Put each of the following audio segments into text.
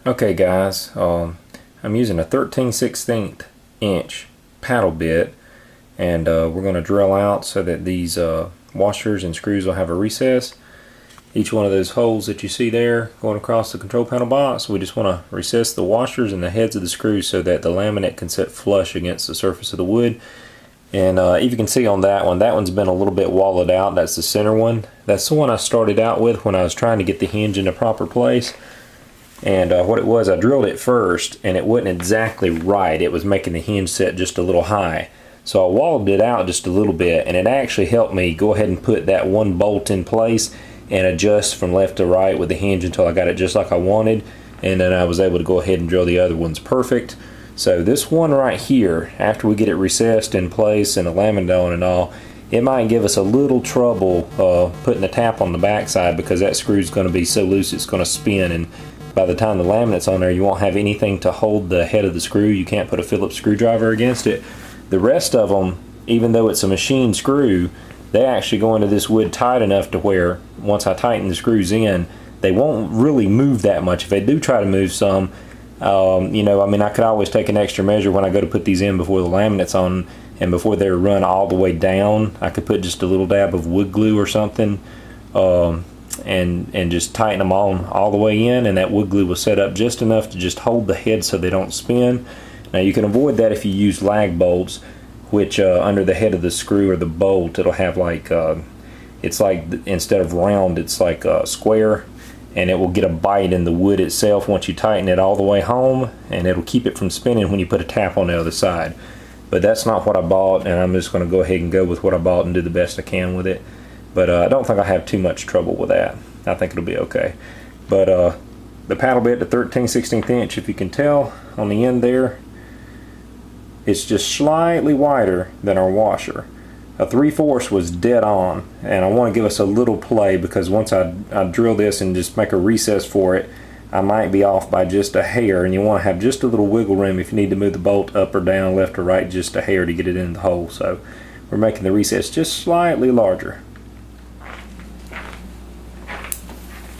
Okay guys, I'm using a 13/16 inch paddle bit, and we're going to drill out so that these washers and screws will have a recess. Each one of those holes that you see there going across the control panel box, we just want to recess the washers and the heads of the screws so that the laminate can sit flush against the surface of the wood. And if you can see on that one's been a little bit wallowed out. That's the center one. That's the one I started out with when I was trying to get the hinge in the proper place. And what it was, I drilled it first and it wasn't exactly right. It was making the hinge set just a little high. So I wallowed it out just a little bit, and it actually helped me go ahead and put that one bolt in place and adjust from left to right with the hinge until I got it just like I wanted. And then I was able to go ahead and drill the other ones perfect. So this one right here, after we get it recessed in place and the laminate on and all, it might give us a little trouble putting the tap on the back side, because that screw is going to be so loose it's going to spin, and by the time the laminate's on there you won't have anything to hold the head of the screw. You can't put a Phillips screwdriver against it. The rest of them, even though it's a machine screw, they actually go into this wood tight enough to where once I tighten the screws in, they won't really move that much. If they do try to move some, you know, I mean, I could always take an extra measure when I go to put these in before the laminate's on, and before they're run all the way down, I could put just a little dab of wood glue or something, and just tighten them on all the way in, and that wood glue will set up just enough to just hold the head so they don't spin. Now you can avoid that if you use lag bolts, which under the head of the screw or the bolt, it'll have like, it's like, instead of round, it's like a square, and it will get a bite in the wood itself once you tighten it all the way home, and it'll keep it from spinning when you put a tap on the other side. But that's not what I bought, and I'm just going to go ahead and go with what I bought and do the best I can with it. But I don't think I have too much trouble with that. I think it'll be okay. But the paddle bit, the 13/16 inch, if you can tell on the end there, it's just slightly wider than our washer. A 3/4 was dead on, and I want to give us a little play, because once I drill this and just make a recess for it, I might be off by just a hair, and you want to have just a little wiggle room if you need to move the bolt up or down, left or right, just a hair to get it in the hole. So we're making the recess just slightly larger.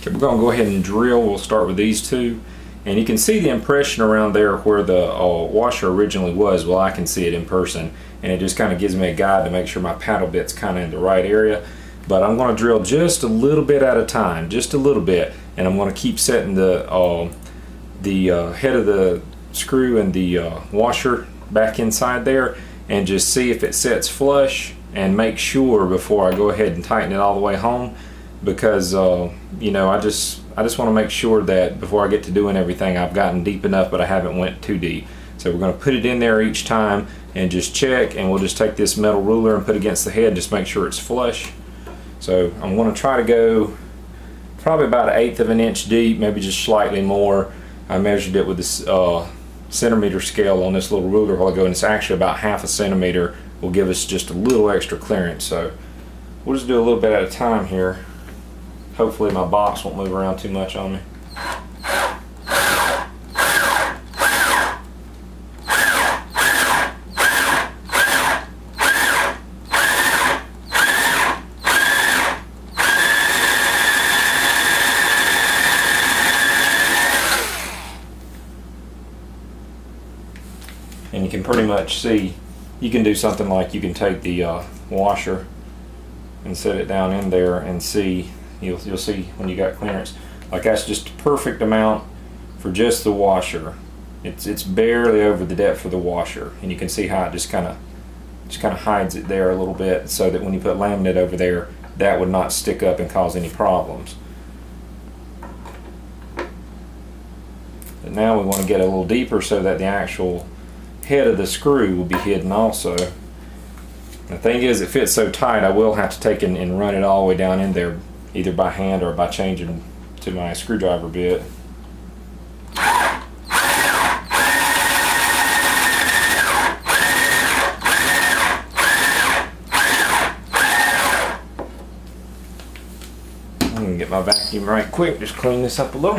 Okay, we're going to go ahead and drill. We'll start with these two. And you can see the impression around there where the washer originally was. Well, I can see it in person, and it just kind of gives me a guide to make sure my paddle bit's kind of in the right area. But I'm going to drill just a little bit at a time, just a little bit, and I'm going to keep setting the head of the screw and the washer back inside there, and just see if it sets flush, and make sure before I go ahead and tighten it all the way home, because you know, I just want to make sure that before I get to doing everything, I've gotten deep enough, but I haven't went too deep. So we're going to put it in there each time and just check, and we'll just take this metal ruler and put it against the head, just make sure it's flush. So I'm going to try to go probably about 1/8 of an inch deep, maybe just slightly more. I measured it with this centimeter scale on this little ruler a while ago, and it's actually about 1/2 centimeter will give us just a little extra clearance. So we'll just do a little bit at a time here. Hopefully my box won't move around too much on me. And you can pretty much see, you can do something like, you can take the washer and set it down in there and see. You'll see when you got clearance. Like, that's just a perfect amount for just the washer. It's barely over the depth of the washer, and you can see how it just kind of hides it there a little bit, so that when you put laminate over there, that would not stick up and cause any problems. But now we want to get a little deeper so that the actual head of the screw will be hidden also. The thing is, it fits so tight, I will have to take it and run it all the way down in there, either by hand or by changing to my screwdriver bit. I'm gonna get my vacuum right quick, just clean this up a little.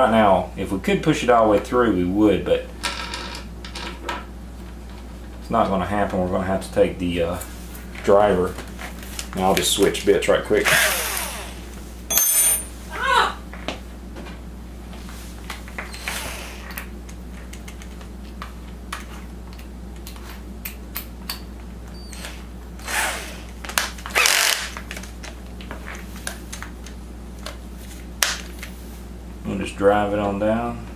right now, if we could push it all the way through, we would, but it's not going to happen. We're going to have to take the driver. And I'll just switch bits right quick. We'll just drive it on down.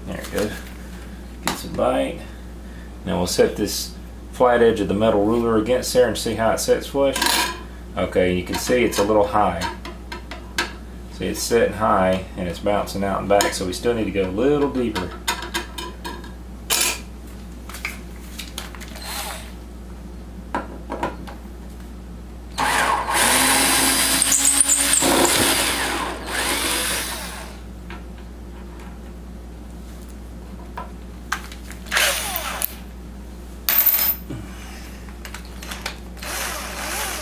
There it goes. Gets a bite. Now we'll set this flat edge of the metal ruler against there and see how it sets flush. Okay, you can see it's a little high. See, it's setting high and it's bouncing out and back, so we still need to go a little deeper.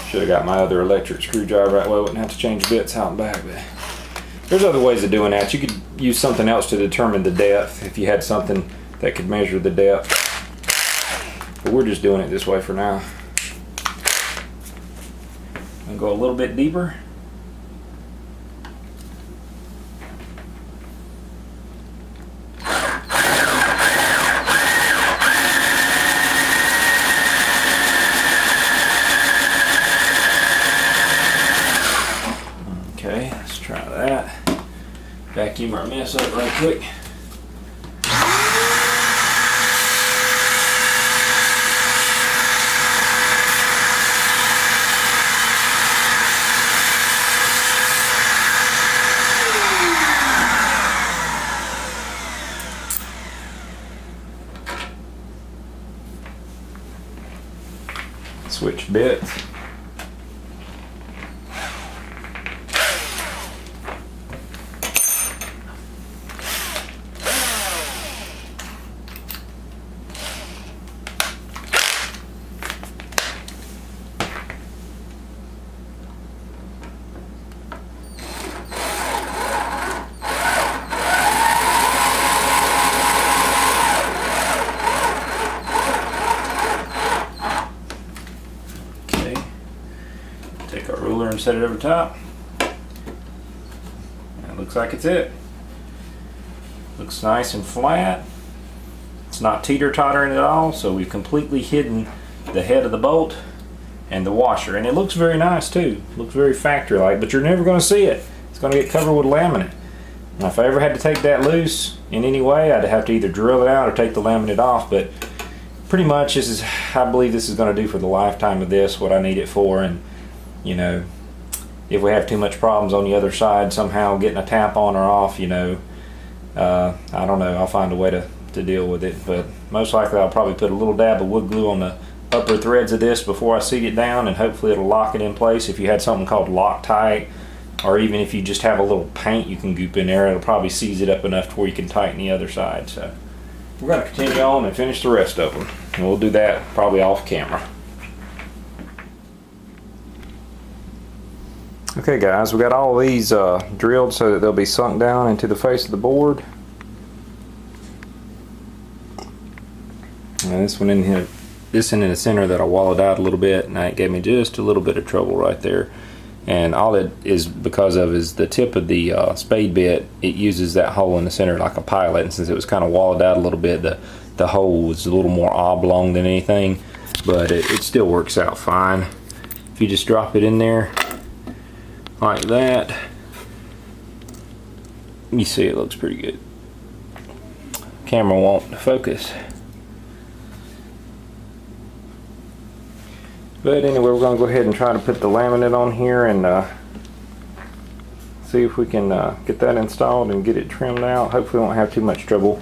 Should have got my other electric screwdriver that way. I wouldn't have to change bits out and back. But there's other ways of doing that. You could use something else to determine the depth if you had something that could measure the depth. But we're just doing it this way for now. And go a little bit deeper. Okay, let's try that. Vacuum our mess up right quick. Switch bits. Take our ruler and set it over top. That looks like it's it. Looks nice and flat. It's not teeter-tottering at all, so we've completely hidden the head of the bolt and the washer. And it looks very nice too. Looks very factory-like, but you're never going to see it. It's going to get covered with laminate. Now, if I ever had to take that loose in any way, I'd have to either drill it out or take the laminate off, but pretty much this is, I believe this is going to do for the lifetime of this, what I need it for. And you know, if we have too much problems on the other side, somehow getting a tap on or off, you know, I don't know, I'll find a way to deal with it. But most likely I'll probably put a little dab of wood glue on the upper threads of this before I seat it down, and hopefully it'll lock it in place. If you had something called Loctite, or even if you just have a little paint you can goop in there, it'll probably seize it up enough to where you can tighten the other side. So we're going to continue on and finish the rest of them, and we'll do that probably off camera. Okay guys, we got all of these drilled so that they'll be sunk down into the face of the board. And this one in here, this one in the center that I wallowed out a little bit, and that gave me just a little bit of trouble right there. And all it is because of is the tip of the spade bit. It uses that hole in the center like a pilot, and since it was kind of wallowed out a little bit, the hole was a little more oblong than anything, but it still works out fine. If you just drop it in there like that, you see it looks pretty good. Camera won't focus. But anyway, we're going to go ahead and try to put the laminate on here and see if we can get that installed and get it trimmed out. Hopefully we won't have too much trouble.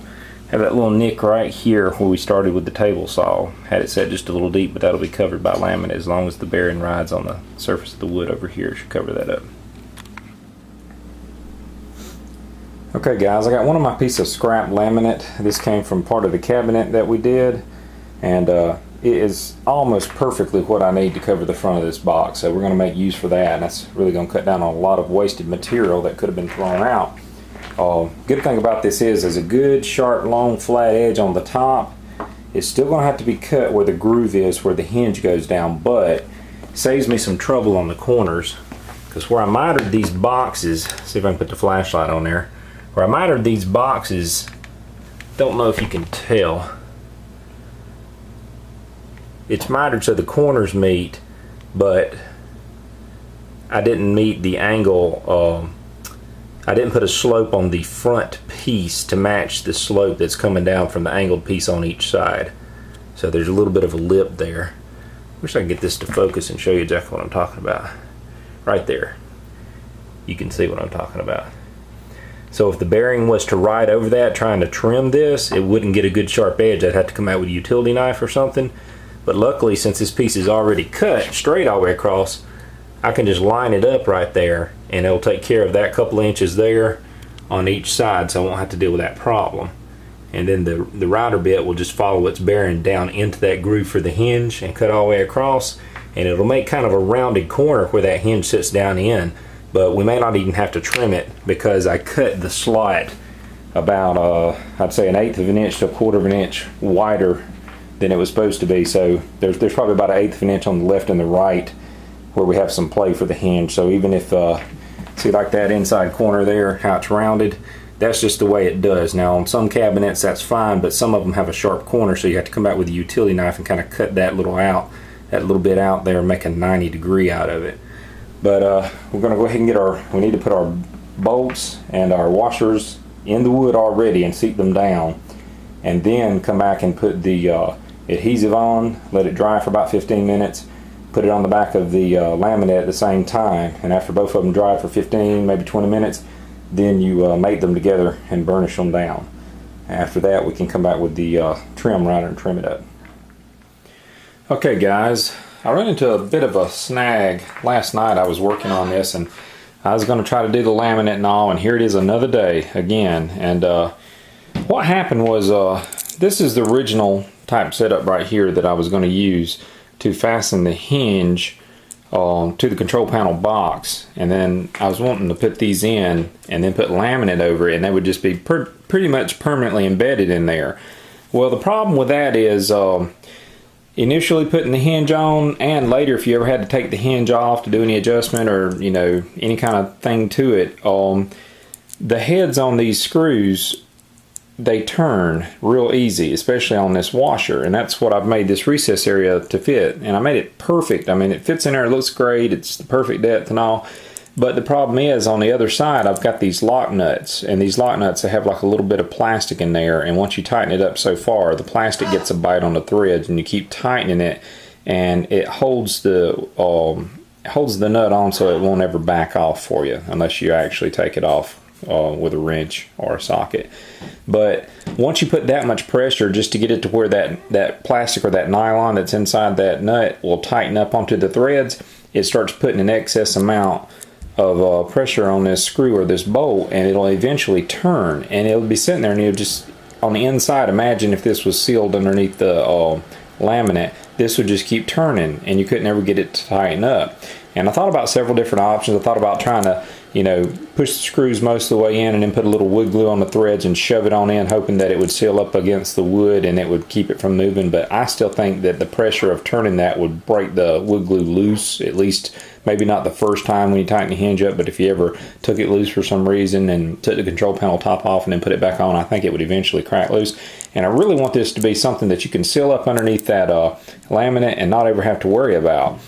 Have that little nick right here where we started with the table saw. Had it set just a little deep, but that'll be covered by laminate as long as the bearing rides on the surface of the wood over here. Should cover that up. Okay guys, I got one of my piece of scrap laminate. This came from part of the cabinet that we did, and it is almost perfectly what I need to cover the front of this box. So we're going to make use for that, and that's really going to cut down on a lot of wasted material that could have been thrown out. Good thing about this is there's a good sharp long flat edge on the top. It's still going to have to be cut where the groove is, where the hinge goes down, but it saves me some trouble on the corners, because where I mitered these boxes, see if I can put the flashlight on there, where I mitered these boxes, don't know if you can tell, it's mitered so the corners meet, but I didn't meet the angle. I didn't put a slope on the front piece to match the slope that's coming down from the angled piece on each side. So there's a little bit of a lip there. Wish I could get this to focus and show you exactly what I'm talking about. Right there. You can see what I'm talking about. So if the bearing was to ride over that trying to trim this, it wouldn't get a good sharp edge. I'd have to come out with a utility knife or something. But luckily, since this piece is already cut straight all the way across, I can just line it up right there, and it'll take care of that couple inches there on each side, so I won't have to deal with that problem. And then the rider bit will just follow its bearing down into that groove for the hinge and cut all the way across, and it'll make kind of a rounded corner where that hinge sits down in. But we may not even have to trim it, because I cut the slot about I'd say 1/8 of an inch to 1/4 of an inch wider than it was supposed to be. So there's probably about 1/8 of an inch on the left and the right where we have some play for the hinge. So even if see, like that inside corner there, how it's rounded, that's just the way it does. Now on some cabinets that's fine, but some of them have a sharp corner, so you have to come out with a utility knife and kind of cut that little bit out there and make a 90-degree out of it. But we're going to go ahead and get we need to put our bolts and our washers in the wood already and seat them down, and then come back and put the adhesive on, let it dry for about 15 minutes, put it on the back of the laminate at the same time, and after both of them dry for 15, maybe 20 minutes, then you mate them together and burnish them down. After that, we can come back with the trim rider and trim it up. Okay guys, I ran into a bit of a snag last night. I was working on this, and I was going to try to do the laminate and all, and here it is another day again. And what happened was, this is the original type setup right here that I was going to use to fasten the hinge to the control panel box, and then I was wanting to put these in and then put laminate over it, and they would just be pretty much permanently embedded in there. Well, the problem with that is initially putting the hinge on, and later if you ever had to take the hinge off to do any adjustment or any kind of thing to it, the heads on these screws, they turn real easy, especially on this washer, and that's what I've made this recess area to fit, and I made it perfect. I mean, it fits in there, it looks great, it's the perfect depth and all. But the problem is, on the other side, I've got these lock nuts, and these lock nuts, they have like a little bit of plastic in there, and once you tighten it up so far, the plastic gets a bite on the threads, and you keep tightening it, and it holds the nut on so it won't ever back off for you unless you actually take it off with a wrench or a socket. But once you put that much pressure just to get it to where that plastic or that nylon that's inside that nut will tighten up onto the threads, it starts putting an excess amount of pressure on this screw or this bolt, and it'll eventually turn, and it'll be sitting there, and you'll just on the inside, imagine if this was sealed underneath the laminate, this would just keep turning, and you couldn't ever get it to tighten up. And I thought about several different options. I thought about trying to push the screws most of the way in and then put a little wood glue on the threads and shove it on in, hoping that it would seal up against the wood and it would keep it from moving. But I still think that the pressure of turning that would break the wood glue loose, at least maybe not the first time when you tighten the hinge up, but if you ever took it loose for some reason and took the control panel top off and then put it back on, I think it would eventually crack loose. And I really want this to be something that you can seal up underneath that laminate and not ever have to worry about.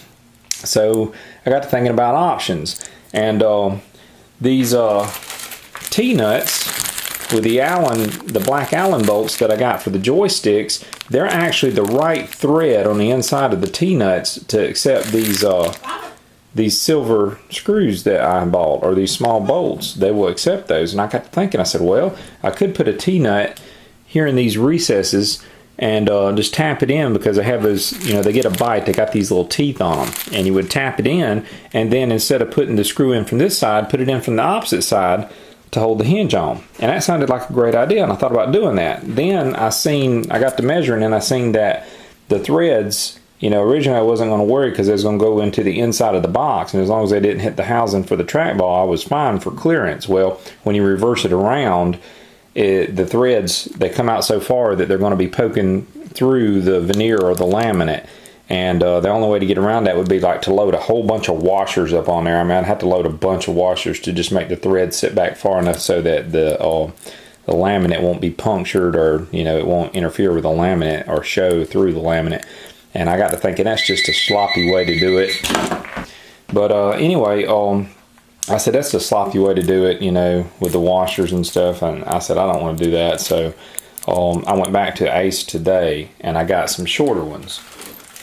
So I got to thinking about options, and these T-nuts with the black Allen bolts that I got for the joysticks, they're actually the right thread on the inside of the T-nuts to accept these silver screws that I bought, or these small bolts. They will accept those. And I got to thinking, I said, well, I could put a T-nut here in these recesses and just tap it in, because I have those, they get a bite, they got these little teeth on them, and you would tap it in, and then instead of putting the screw in from this side, put it in from the opposite side, to hold the hinge on. And that sounded like a great idea, and I thought about doing that. Then I got to measuring, and I seen that the threads, you know, originally I wasn't going to worry because they was going to go into the inside of the box, and as long as they didn't hit the housing for the trackball, I was fine for clearance. Well, when you reverse it around, the threads, they come out so far that they're going to be poking through the veneer or the laminate. And the only way to get around that would be like to load a whole bunch of washers up on there. I mean, I'd have to load a bunch of washers to just make the thread sit back far enough so that the laminate won't be punctured, or, you know, it won't interfere with the laminate or show through the laminate. And I got to thinking that's just a sloppy way to do it. But anyway, I said that's a sloppy way to do it, you know, with the washers and stuff. And I said I don't want to do that. So I went back to Ace today, and I got some shorter ones.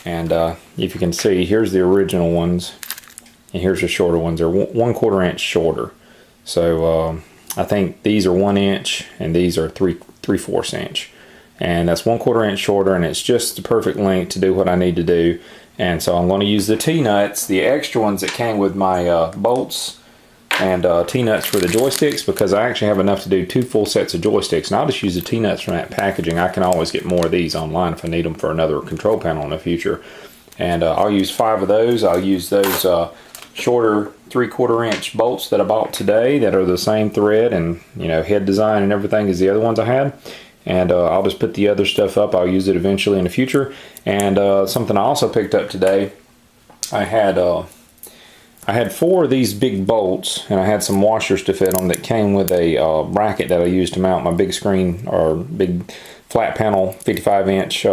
And if you can see, here's the original ones, and here's the shorter ones. They're 1/4 inch shorter. So I think these are 1 inch, and these are 3/4 inch. And that's 1/4 inch shorter, and it's just the perfect length to do what I need to do. And so I'm going to use the T-nuts, the extra ones that came with my bolts, and T-nuts for the joysticks, because I actually have enough to do 2 full sets of joysticks. And I'll just use the T-nuts from that packaging. I can always get more of these online if I need them for another control panel in the future. And I'll use 5 of those. I'll use those shorter 3/4 inch bolts that I bought today that are the same thread and, you know, head design and everything as the other ones I had. And I'll just put the other stuff up. I'll use it eventually in the future. And something I also picked up today, I had 4 of these big bolts, and I had some washers to fit them that came with a bracket that I used to mount my big screen or big flat panel 55-inch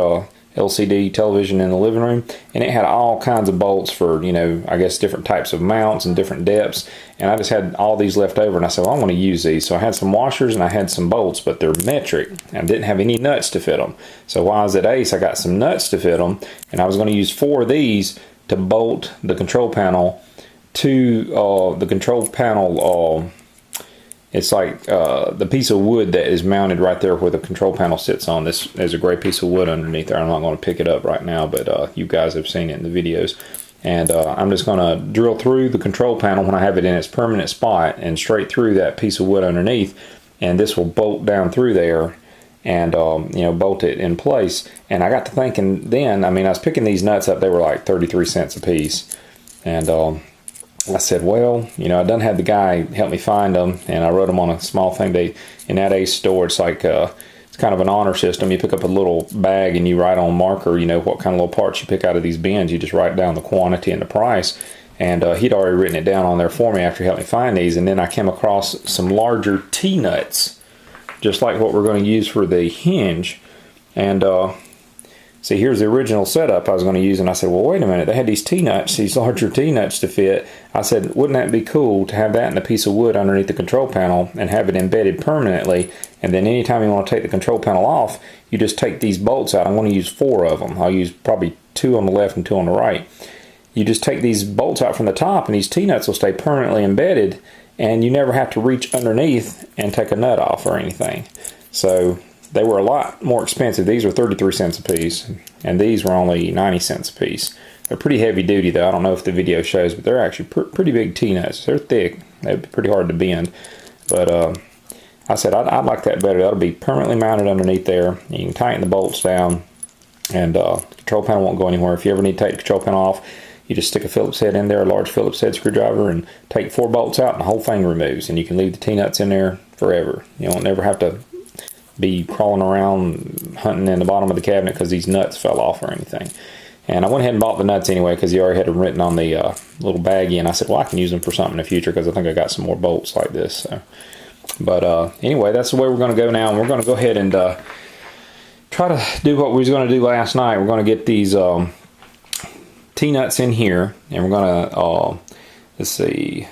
LCD television in the living room. And it had all kinds of bolts for, you know, I guess different types of mounts and different depths. And I just had all these left over, and I said, well, I want to use these. So I had some washers and I had some bolts, but they're metric, and I didn't have any nuts to fit them. So while I was at Ace, I got some nuts to fit them, and I was going to use 4 of these to bolt the control panel to the control panel. It's like the piece of wood that is mounted right there where the control panel sits on. There's a gray piece of wood underneath there. I'm not going to pick it up right now, but you guys have seen it in the videos. And I'm just going to drill through the control panel when I have it in its permanent spot and straight through that piece of wood underneath. And this will bolt down through there and you know, bolt it in place. And I got to thinking then, I mean, I was picking these nuts up. They were like 33 cents a piece. And I said, well, you know, I done had the guy help me find them, and I wrote them on a small thing. In that Ace store, it's like it's kind of an honor system. You pick up a little bag and you write on marker, you know, what kind of little parts you pick out of these bins. You just write down the quantity and the price. And he'd already written it down on there for me after he helped me find these. And then I came across some larger T-nuts, just like what we're going to use for the hinge. And see, here's the original setup I was going to use, and I said, well, wait a minute, they had these T-nuts, these larger T-nuts to fit. I said, wouldn't that be cool to have that in a piece of wood underneath the control panel and have it embedded permanently, and then anytime you want to take the control panel off, you just take these bolts out. I'm going to use 4 of them. I'll use probably 2 on the left and 2 on the right. You just take these bolts out from the top, and these T-nuts will stay permanently embedded, and you never have to reach underneath and take a nut off or anything. So they were a lot more expensive. These were 33 cents a piece, and these were only 90 cents a piece. They're pretty heavy duty though. I don't know if the video shows, but they're actually pretty big T-nuts. They're thick. They'd be pretty hard to bend. But I said I'd like that better. That'll be permanently mounted underneath there. You can tighten the bolts down, and the control panel won't go anywhere. If you ever need to take the control panel off, you just stick a Phillips head in there, a large Phillips head screwdriver, and take 4 bolts out, and the whole thing removes. And you can leave the T-nuts in there forever. You won't never have to be crawling around hunting in the bottom of the cabinet because these nuts fell off or anything. And I went ahead and bought the nuts anyway because he already had them written on the little baggie, and I said, well, I can use them for something in the future because I think I got some more bolts like this. So. But anyway, that's the way we're going to go now, and we're going to go ahead and try to do what we was going to do last night. We're going to get these T-nuts in here, and we're going to, let's see,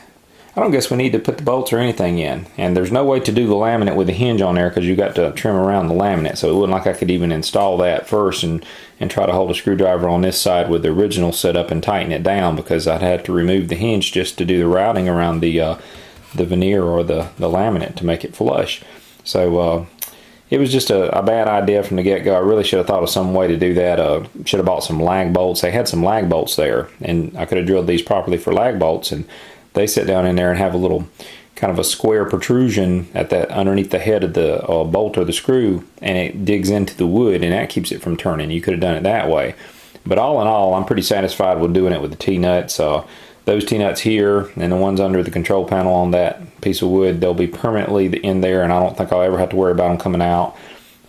I don't guess we need to put the bolts or anything in. And there's no way to do the laminate with the hinge on there because you got to trim around the laminate. So it wasn't like I could even install that first and try to hold a screwdriver on this side with the original setup and tighten it down, because I'd have to remove the hinge just to do the routing around the veneer or the laminate to make it flush. So it was just a bad idea from the get-go. I really should have thought of some way to do that. Should have bought some lag bolts. They had some lag bolts there, and I could have drilled these properly for lag bolts, and they sit down in there and have a little kind of a square protrusion at that underneath the head of the bolt or the screw, and it digs into the wood, and that keeps it from turning. You could have done it that way, but all in all, I'm pretty satisfied with doing it with the T-nuts. Those T-nuts here and the ones under the control panel on that piece of wood, they'll be permanently in there, and I don't think I'll ever have to worry about them coming out.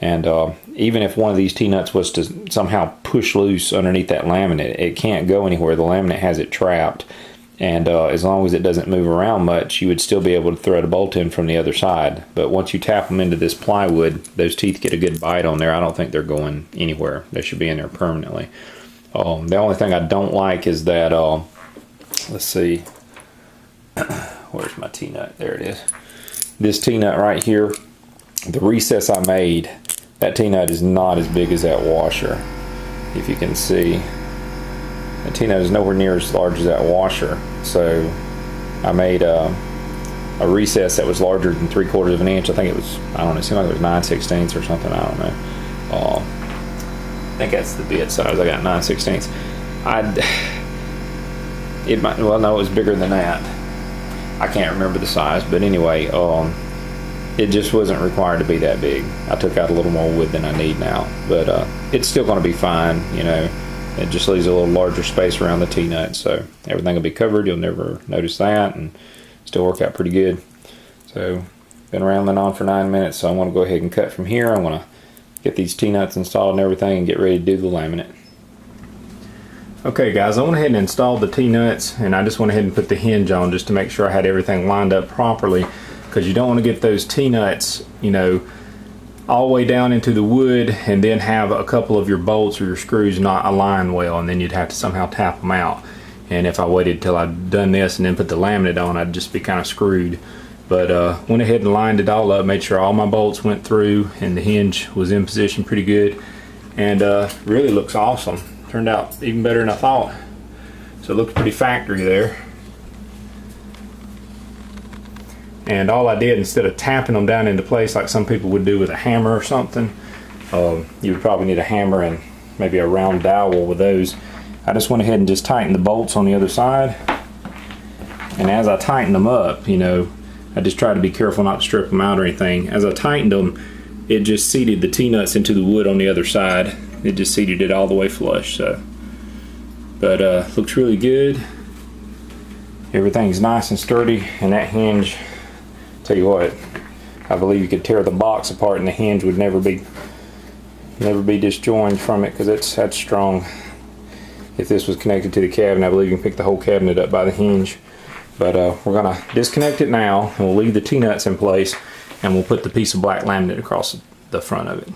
And even if one of these T-nuts was to somehow push loose underneath that laminate, it can't go anywhere. The laminate has it trapped. And as long as it doesn't move around much, you would still be able to thread a bolt in from the other side. But once you tap them into this plywood, those teeth get a good bite on there. I don't think they're going anywhere. They should be in there permanently. The only thing I don't like is that, let's see, where's my T-nut? There it is. This T-nut right here, the recess I made, that T-nut is not as big as that washer, if you can see. The T-nut is nowhere near as large as that washer, so I made a recess that was larger than 3/4 of an inch. I think it was, I don't know, it seemed like it was 9/16 or something, I don't know. I think that's the bit size. I got 9/16. It might, well, no, it was bigger than that. I can't remember the size, but anyway, it just wasn't required to be that big. I took out a little more wood than I need now, but it's still going to be fine, you know. It just leaves a little larger space around the T-nut, so everything will be covered. You'll never notice that, and still work out pretty good. So, been rambling on for 9 minutes, so I want to go ahead and cut from here. I want to get these T-nuts installed and everything and get ready to do the laminate. Okay guys, I went ahead and installed the T-nuts, and I just went ahead and put the hinge on just to make sure I had everything lined up properly, because you don't want to get those T-nuts, you know, all the way down into the wood and then have a couple of your bolts or your screws not align well, and then you'd have to somehow tap them out. And if I waited till I'd done this and then put the laminate on, I'd just be kind of screwed. But went ahead and lined it all up, made sure all my bolts went through and the hinge was in position pretty good, and really looks awesome. Turned out even better than I thought. So it looks pretty factory there. And all I did, instead of tapping them down into place like some people would do with a hammer or something, you would probably need a hammer and maybe a round dowel with those. I just went ahead and just tightened the bolts on the other side. And as I tightened them up, you know, I just tried to be careful not to strip them out or anything. As I tightened them, it just seated the T-nuts into the wood on the other side. It just seated it all the way flush. So, but looks really good. Everything's nice and sturdy, and that hinge, tell you what, I believe you could tear the box apart and the hinge would never be disjoined from it, because that's strong. If this was connected to the cabinet, I believe you can pick the whole cabinet up by the hinge. But we're gonna disconnect it now, and we'll leave the T-nuts in place, and we'll put the piece of black laminate across the front of it.